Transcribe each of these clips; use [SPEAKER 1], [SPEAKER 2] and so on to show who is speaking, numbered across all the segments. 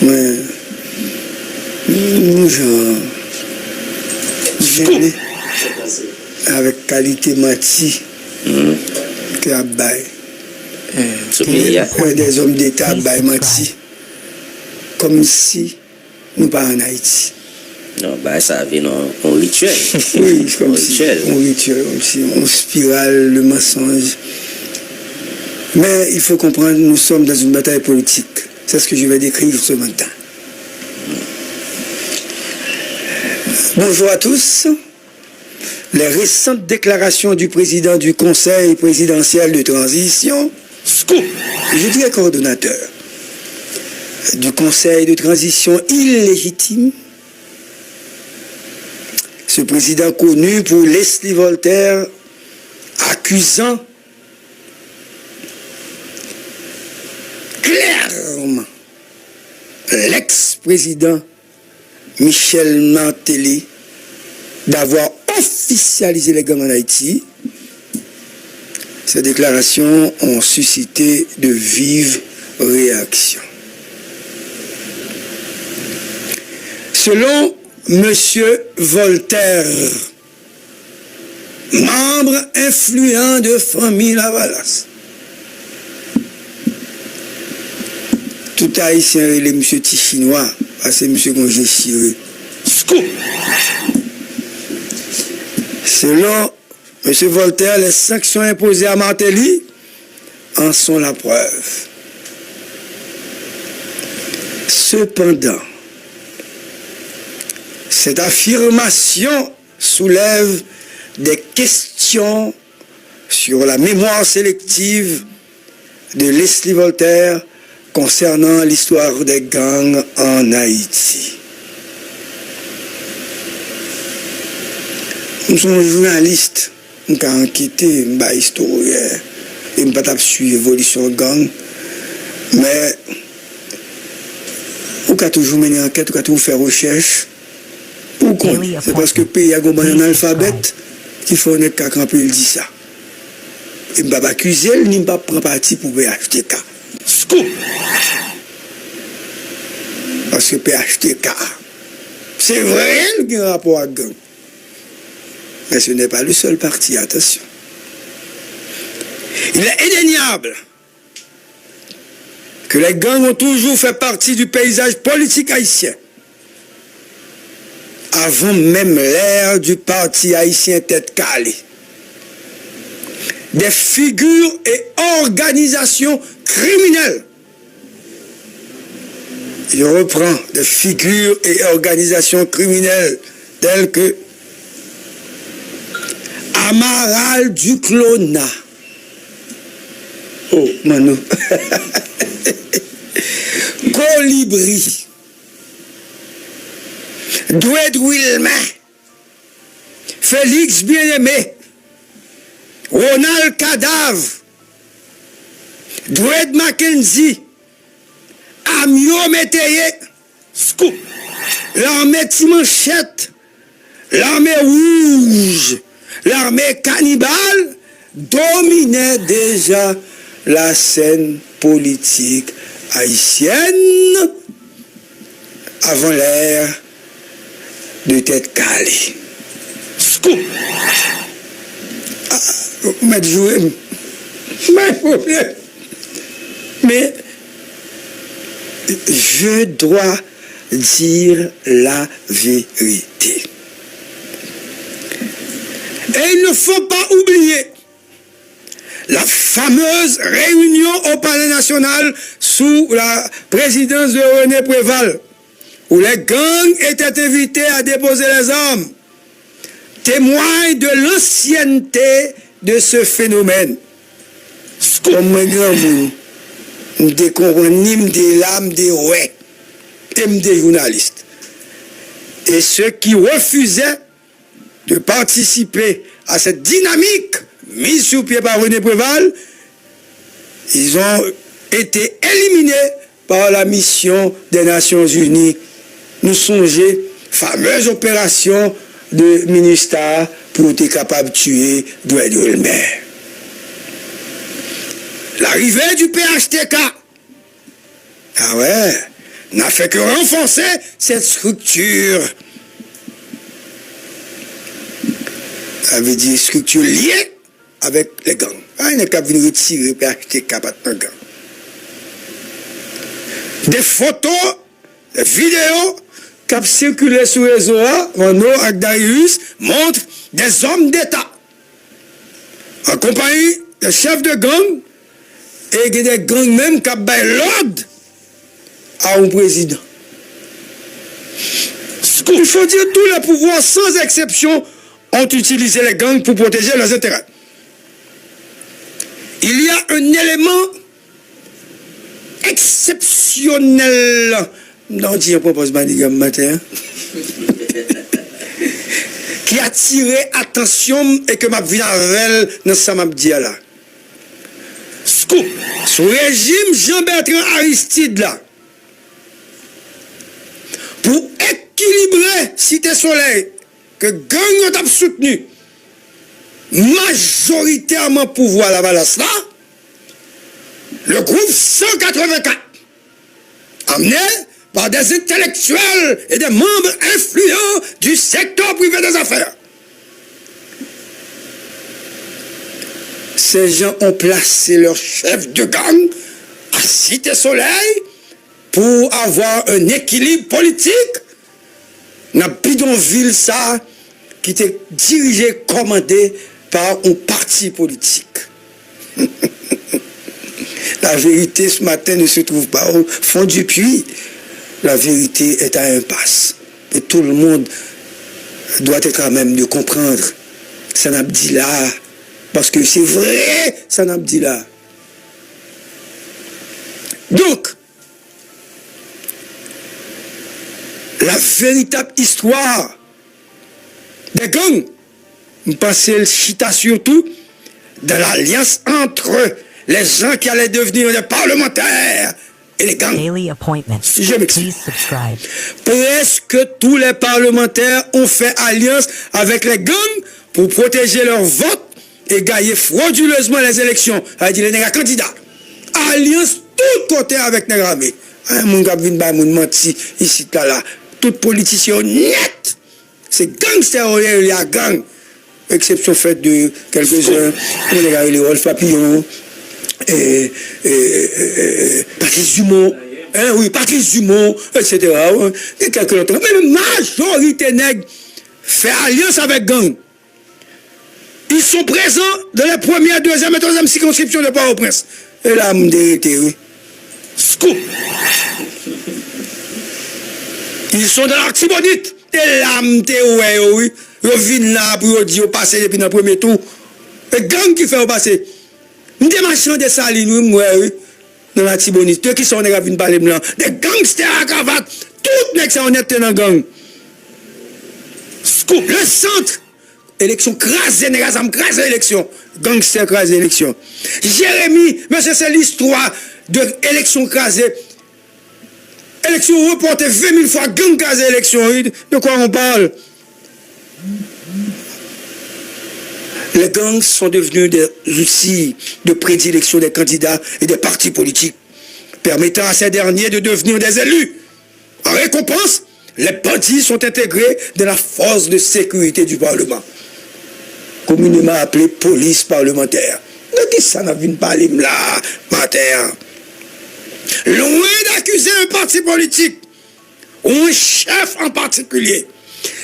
[SPEAKER 1] Mais, nous, gêné avec qualité mati que a bail. Des hommes d'État bail mati. Comme si nous pas en Haïti.
[SPEAKER 2] Non, bah ça avait un rituel.
[SPEAKER 1] Oui, comme si un rituel, comme si on spirale le mensonge. Mais il faut comprendre, nous sommes dans une bataille politique. C'est ce que je vais décrire ce matin. Bonjour à tous. Les récentes déclarations du président du Conseil présidentiel de transition, je dirais coordonnateur, du Conseil de transition illégitime, ce président connu pour Leslie Voltaire, accusant clairement l'ex-président Michel Martelly d'avoir officialisé les gangs en Haïti. Ces déclarations ont suscité de vives réactions. Selon M. Voltaire, membre influent de famille Lavalas, tout haïtien est M. Tichinois, parce que M. Gonje Chiré. Selon M. Voltaire, les sanctions imposées à Martelly en sont la preuve. Cependant, cette affirmation soulève des questions sur la mémoire sélective de Leslie Voltaire concernant l'histoire des gangs en Haïti. Nous sommes journalistes, nous avons enquêté, nous avons historien, et nous avons suivi l'évolution gang, mais nous avons toujours mené enquête, nous avons toujours fait recherche. Pourquoi? C'est parce que le pays a un analphabète qu'il faut qu'à camper il dit ça. Et je ne vais pas accuser, ni pas prendre parti pour PHTK. Parce que PHTK, c'est vrai qu'il y a un rapport à gang. Mais ce n'est pas le seul parti, attention. Il est indéniable que les gangs ont toujours fait partie du paysage politique haïtien. Avant même l'ère du parti haïtien tête calée. Des figures et organisations criminelles. Je reprends des figures et organisations criminelles telles que Amaral Duclona. Oh, Manu. Colibri. Dwed Wilma, Félix Bien-Aimé, Ronald Cadavre, Dwed Mackenzie, Amio Métayer, l'armée Timanchette, l'armée rouge, l'armée cannibale dominait déjà la scène politique haïtienne avant l'ère de tête calée. Mais je dois dire la vérité. Et il ne faut pas oublier la fameuse réunion au Palais National sous la présidence de René Préval, où les gangs étaient invités à déposer les armes, témoigne de l'ancienneté de ce phénomène. Comme mes grands, nous découvrons des lames, des ouais, et des journalistes. Et ceux qui refusaient de participer à cette dynamique mise sur pied par René Préval, ils ont été éliminés par la mission des Nations Unies. Nous songeons fameuse opération de MINUSTAH pour être capable de tuer Dwed Wilmer. L'arrivée du PHTK, ah ouais, n'a fait que renforcer cette structure. Ça veut dire structure liée avec les gangs. Il n'est qu'à venir retirer et acheter un gang. Des photos, des vidéos qui ont circulé sur les réseaux, Renaud et Darius, montrent des hommes d'État en compagnie des chefs de gang et des gangs même qui ont donné l'ordre à un président. Il faut dire que tous les pouvoirs, sans exception, ont utilisé les gangs pour protéger leurs intérêts. Il y a un élément exceptionnel dans je propose matin qui a attiré attention et que m'a vu avec dans ça m'a dit là. Scoop sous régime Jean-Bertrand Aristide là pour équilibrer Cité Soleil que gang a soutenu majoritairement pouvoir la balance là, le groupe 184 amené par des intellectuels et des membres influents du secteur privé des affaires. Ces gens ont placé leur chef de gang à Cité Soleil pour avoir un équilibre politique dans bidonville ça qui était dirigé, commandé par un parti politique. La vérité ce matin ne se trouve pas au fond du puits. La vérité est à impasse. Et tout le monde doit être à même de comprendre. Ça n'a pas dit là. Parce que c'est vrai, ça n'a pas dit là. Donc, la véritable histoire des gangs, je pense le chita surtout de l'alliance entre les gens qui allaient devenir des parlementaires et les gangs.
[SPEAKER 3] Daily appointments.
[SPEAKER 1] Si je m'explique.
[SPEAKER 3] Please subscribe.
[SPEAKER 1] Presque tous les parlementaires ont fait alliance avec les gangs pour protéger leur vote et gagner frauduleusement les élections. C'est-à-dire les nègres candidats. Alliance tout côté avec les armées. Mon gars vient de menti ici, là. Tout politicien net. C'est gangster, il y a gang. Exception faite de quelques-uns. Les Rolf Papillon. Patrice Dumont, oui, Patrice Dumont, etc. Et quelques autres. Mais la majorité nègre fait alliance avec gang. Ils sont présents dans les premières, deuxième et troisième circonscriptions de Port-au-Prince. Et là, je me oui. Scoop. Ils sont dans l'Artibonite. Et là, je oui. Ils viennent là pour dire passer depuis le premier tour. Et gang qui fait passer. Nous des marchands de salines, oui, dans la Tibonite. Ceux qui sont des gars parler blanc. Des gangsters à cravate. Tout les gens honnêtes dans la gang. Scoop, le centre. Élection crasée, les gars, crasé l'élection. Gangster crasé l'élection. Jérémy, monsieur, c'est l'histoire de élection crasée. Élection reportée 20 000 fois, gang crasé l'élection. De quoi on parle? Les gangs sont devenus des outils de prédilection des candidats et des partis politiques, permettant à ces derniers de devenir des élus. En récompense, les bandits sont intégrés dans la force de sécurité du Parlement, communément appelée police parlementaire. De qui ça n'a vu parler là, matin? Loin d'accuser un parti polique ou un chef en particulier.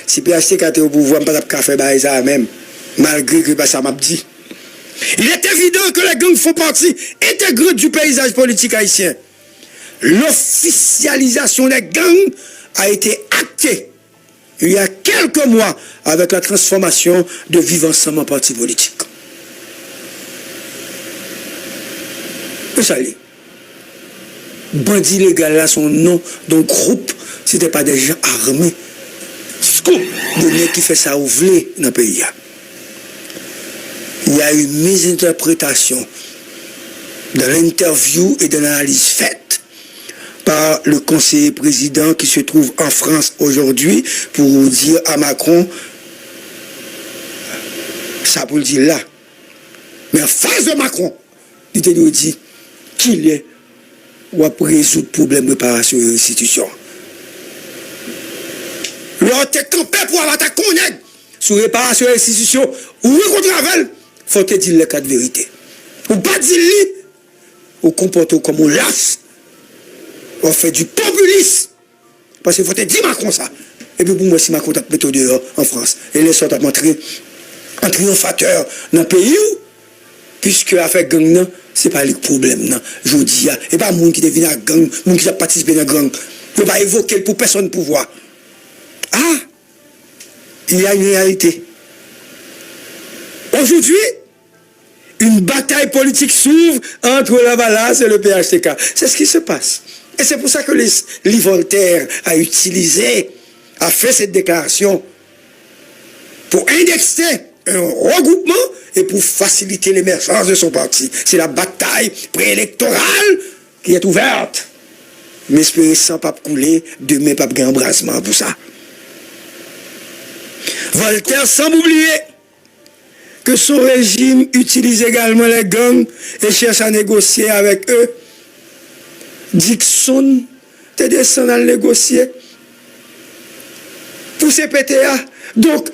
[SPEAKER 1] Si PHTK était au pouvoir, on ne peut pas faire ça même. Malgré que ça m'a dit. Il est évident que les gangs font partie intégrante du paysage politique haïtien. L'officialisation des gangs a été actée il y a quelques mois avec la transformation de Vivre Ensemble en parti politique. Vous savez, bandit légal là, son nom d'un groupe, ce n'était pas des gens armés. Scoop, de qui fait ça ouvler dans le pays. Il y a eu mésinterprétation dans l'interview et dans l'analyse faite par le conseiller président qui se trouve en France aujourd'hui pour dire à Macron, ça pour le dire là. Mais en face de Macron, il te dit qu'il est ou à résoudre problème de réparation et restitution. Lorsque tu campé pour avoir ta connaître sur réparation et restitution, ou contre avec, faut te dire les cas de vérité. Ou pas dire ou comporter comme on lasse. On fait du populisme. Parce qu'il faut te dire Macron ça. Et puis pour moi, si Macron t'a mis dehors en France, et les sortes à montrer un triomphateur dans le pays, puisque avec gang, c'est pas le problème. Je dis, et pas le monde qui devient à gang, le monde qui a participé dans la gang. Il ne faut pas évoquer pour personne pouvoir. Ah, il y a une réalité. Aujourd'hui, une bataille politique s'ouvre entre la Valace et le PHTK. C'est ce qui se passe. Et c'est pour ça que Lee Voltaire a fait cette déclaration pour indexer un regroupement et pour faciliter l'émergence de son parti. C'est la bataille préélectorale qui est ouverte. Mais espérez sans pas couler, demain pas de embrassement pour ça. Voltaire semble oublier que son régime utilise également les gangs et cherche à négocier avec eux. Dixon te descend à négocier pour CPTA. Donc,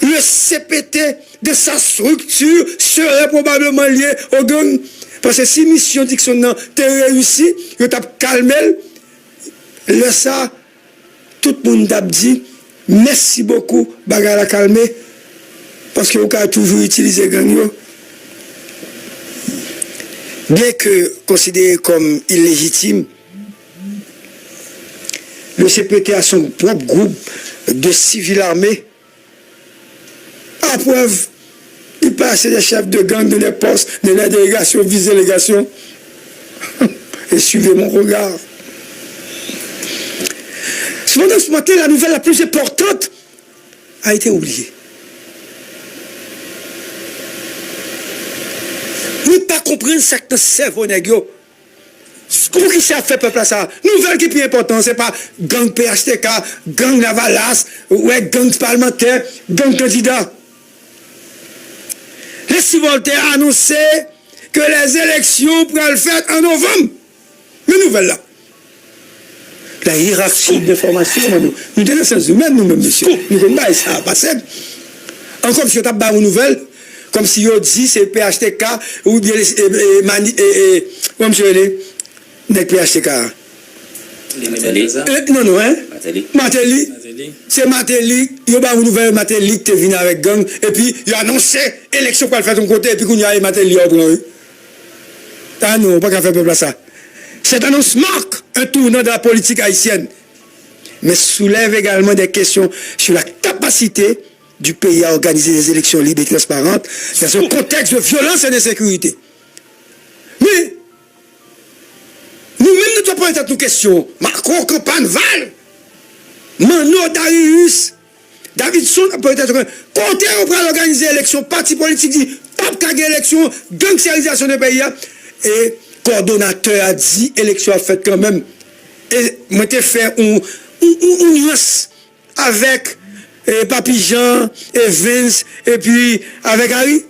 [SPEAKER 1] le CPT de sa structure serait probablement lié au gang. Parce que si mission Dixon n'a pas réussi, il t'a calmé, là ça, tout le monde t'a dit merci beaucoup, bagarre la calmer, parce que vous avez toujours utilisé gang. Bien que considéré comme illégitime, le CPT a son propre groupe de civils armés. À preuve, il passe des chefs de gang de les postes, de la délégation, vice-délégation. Et suivez mon regard. Cependant, ce matin, la nouvelle la plus importante a été oubliée. Vous ne pas comprendre ce que cerveau négio. Comment qui s'est fait peuple à ça? Nouvelle qui est plus importante, ce n'est pas gang PHTK, gang Lavalas, ouais, gang parlementaire, gang candidat. Laissez Voltaire annoncer que les élections pourraient le faire en novembre. Mais nouvelle là. La hiérarchie de formation, nous sommes sens humains, nous-mêmes, monsieur. Nous ne pas ça passer. Encore si on tape une nouvelle, comme si on dit c'est PHTK ou bien comme je l'ai dit, PHTK. Non, hein? Matéli. C'est Matéli. Il y a une nouvelle Matéli qui vient avec gang. Et puis, il a annoncé l'élection pour le faire de ton côté. Et puis, il y a Matéli au grand. Ah non, pas qu'à faire peuple à ça. Cette annonce marque un tournant de la politique haïtienne. Mais soulève également des questions sur la capacité du pays à organiser des élections libres et transparentes dans un contexte de violence et d'insécurité. Mais, nous-mêmes, nous devons poser nos questions. Macron, campagne, Val, Mano, Darius, Davidson, peut-être, côté on va organiser l'élection, parti politique dit, pas de élection, gangsterisation de pays, et coordonnateur a dit, élection a fait quand même. Et moi, j'ai fait une nuance avec Papi Jean, et Vince, et puis avec Harry.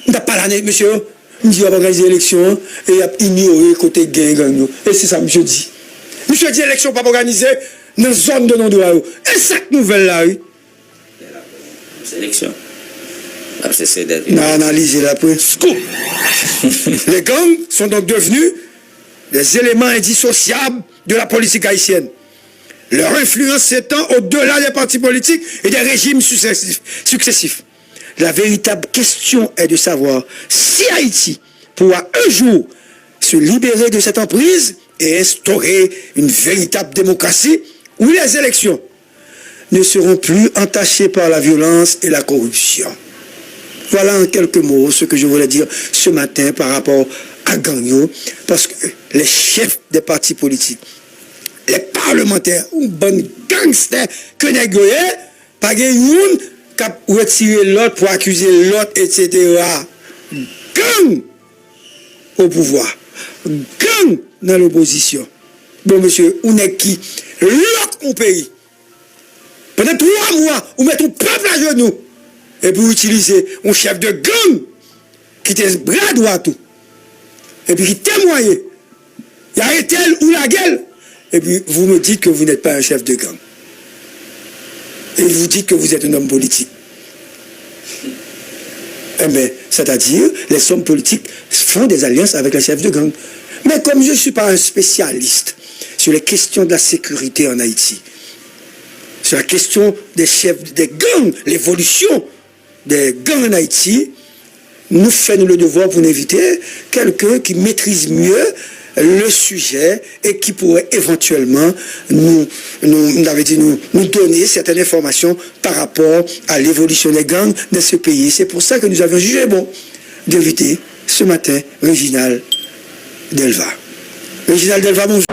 [SPEAKER 1] On n'a pas l'année, monsieur. Il dit, on va organiser l'élection, et il a ignoré côté gang. Et c'est ça, monsieur dit. Monsieur dit, l'élection pas organisée dans la zone de non-droit. Et cette nouvelle-là, oui.
[SPEAKER 2] C'est l'élection.
[SPEAKER 1] Analysez après. Les gangs sont donc devenus des éléments indissociables de la politique haïtienne. Leur influence s'étend au-delà des partis politiques et des régimes successifs. La véritable question est de savoir si Haïti pourra un jour se libérer de cette emprise et instaurer une véritable démocratie où les élections ne seront plus entachées par la violence et la corruption. Voilà en quelques mots ce que je voulais dire ce matin par rapport à Gagnon, parce que les chefs des partis politiques, les parlementaires, ou bonnes gangsters que négocier, pas une qui a retiré l'autre pour accuser l'autre, etc. Gang au pouvoir, gang dans l'opposition. Bon, monsieur, on est qui? L'autre au pays. Pendant 3 mois, on met ton peuple à genoux. Et pour utiliser un chef de gang qui était bras droit tout. Et puis qui témoignait Il arrête elle ou la gueule. Et puis vous me dites que vous n'êtes pas un chef de gang. Et vous dites que vous êtes un homme politique. Eh bien, c'est-à-dire, les hommes politiques font des alliances avec les chefs de gang. Mais comme je ne suis pas un spécialiste sur les questions de la sécurité en Haïti, sur la question des chefs des gangs, l'évolution des gangs en Haïti, nous faisons le devoir pour inviter quelqu'un qui maîtrise mieux le sujet et qui pourrait éventuellement nous donner certaines informations par rapport à l'évolution des gangs de ce pays. C'est pour ça que nous avons jugé bon d'inviter ce matin Réginald Delva. Réginald Delva, bonjour.